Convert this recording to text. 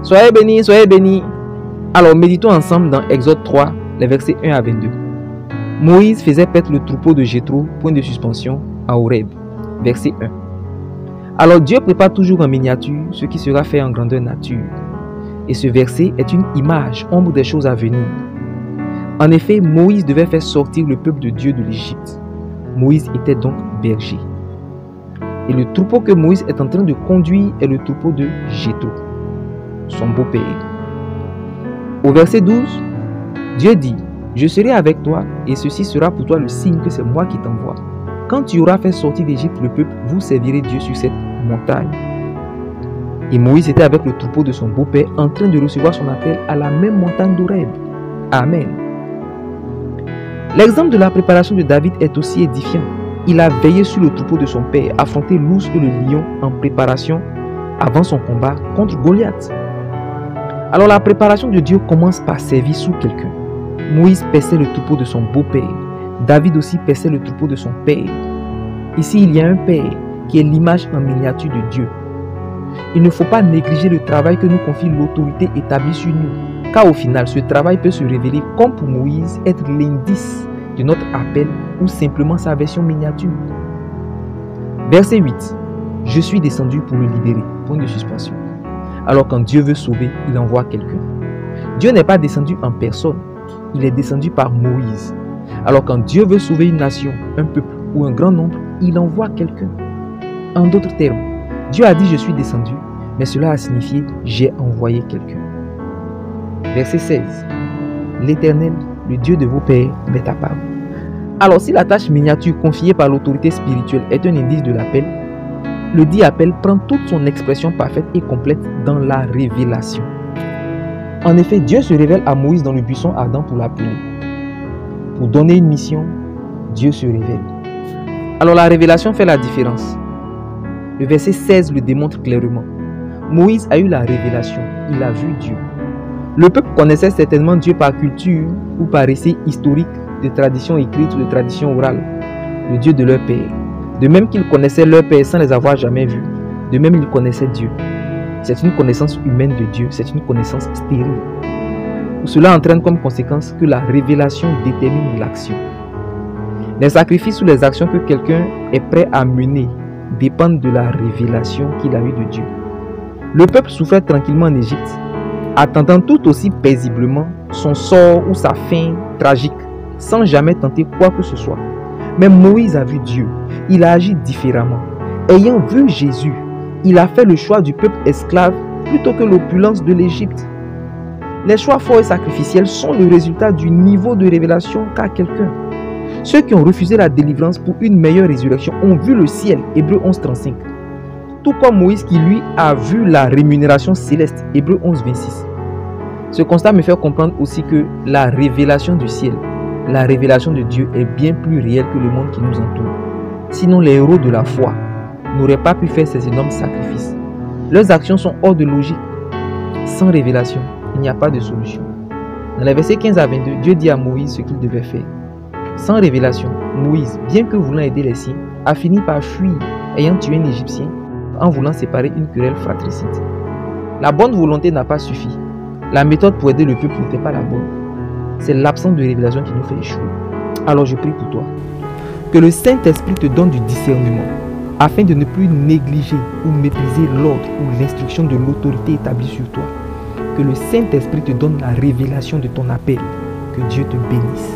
Soyez bénis, soyez bénis. Alors méditons ensemble dans Exode 3, les versets 1 à 22. Moïse faisait paître le troupeau de Jéthro, point de suspension, à Horeb. Verset 1. Alors Dieu prépare toujours en miniature ce qui sera fait en grandeur nature. Et ce verset est une image, ombre des choses à venir. En effet, Moïse devait faire sortir le peuple de Dieu de l'Égypte. Moïse était donc berger. Et le troupeau que Moïse est en train de conduire est le troupeau de Jéthro, son beau-père. Au verset 12, Dieu dit, « Je serai avec toi, et ceci sera pour toi le signe que c'est moi qui t'envoie. Quand tu auras fait sortir d'Égypte le peuple, vous servirez Dieu sur cette montagne. » Et Moïse était avec le troupeau de son beau-père en train de recevoir son appel à la même montagne d'Horeb. Amen. L'exemple de la préparation de David est aussi édifiant. Il a veillé sur le troupeau de son père, affronté l'ours et le lion en préparation avant son combat contre Goliath. Alors la préparation de Dieu commence par servir sous quelqu'un. Moïse paissait le troupeau de son beau-père. David aussi paissait le troupeau de son père. Ici, il y a un père qui est l'image en miniature de Dieu. Il ne faut pas négliger le travail que nous confie l'autorité établie sur nous, car au final, ce travail peut se révéler, comme pour Moïse, être l'indice de notre appel ou simplement sa version miniature. Verset 8. Je suis descendu pour le libérer. Point de suspension. Alors quand Dieu veut sauver, il envoie quelqu'un. Dieu n'est pas descendu en personne, il est descendu par Moïse. Alors quand Dieu veut sauver une nation, un peuple ou un grand nombre, il envoie quelqu'un. En d'autres termes, Dieu a dit je suis descendu, mais cela a signifié j'ai envoyé quelqu'un. Verset 16. L'Éternel, le Dieu de vos pères, m'est apparu. Alors si la tâche miniature confiée par l'autorité spirituelle est un indice de l'appel, le dit appel prend toute son expression parfaite et complète dans la révélation. En effet, Dieu se révèle à Moïse dans le buisson ardent pour l'appeler. Pour donner une mission, Dieu se révèle. Alors la révélation fait la différence. Le verset 16 le démontre clairement. Moïse a eu la révélation, il a vu Dieu. Le peuple connaissait certainement Dieu par culture ou par récit historique de tradition écrite ou de tradition orale, le Dieu de leur père. De même qu'ils connaissaient leur père sans les avoir jamais vus, de même ils connaissaient Dieu. C'est une connaissance humaine de Dieu, c'est une connaissance stérile. Cela entraîne comme conséquence que la révélation détermine l'action. Les sacrifices ou les actions que quelqu'un est prêt à mener dépendent de la révélation qu'il a eue de Dieu. Le peuple souffrait tranquillement en Égypte, attendant tout aussi paisiblement son sort ou sa fin tragique, sans jamais tenter quoi que ce soit. Mais Moïse a vu Dieu, il a agi différemment. Ayant vu Jésus, il a fait le choix du peuple esclave plutôt que l'opulence de l'Égypte. Les choix forts et sacrificiels sont le résultat du niveau de révélation qu'a quelqu'un. Ceux qui ont refusé la délivrance pour une meilleure résurrection ont vu le ciel, Hébreux 11:35. Tout comme Moïse qui lui a vu la rémunération céleste, Hébreux 11:26. Ce constat me fait comprendre aussi que la révélation du ciel, la révélation de Dieu est bien plus réelle que le monde qui nous entoure. Sinon les héros de la foi n'auraient pas pu faire ces énormes sacrifices. Leurs actions sont hors de logique. Sans révélation, il n'y a pas de solution. Dans les versets 15 à 22, Dieu dit à Moïse ce qu'il devait faire. Sans révélation, Moïse, bien que voulant aider les siens, a fini par fuir, ayant tué un Égyptien en voulant séparer une querelle fratricide. La bonne volonté n'a pas suffi. La méthode pour aider le peuple n'était pas la bonne. C'est l'absence de révélation qui nous fait échouer. Alors je prie pour toi. Que le Saint-Esprit te donne du discernement, afin de ne plus négliger ou mépriser l'ordre ou l'instruction de l'autorité établie sur toi. Que le Saint-Esprit te donne la révélation de ton appel. Que Dieu te bénisse.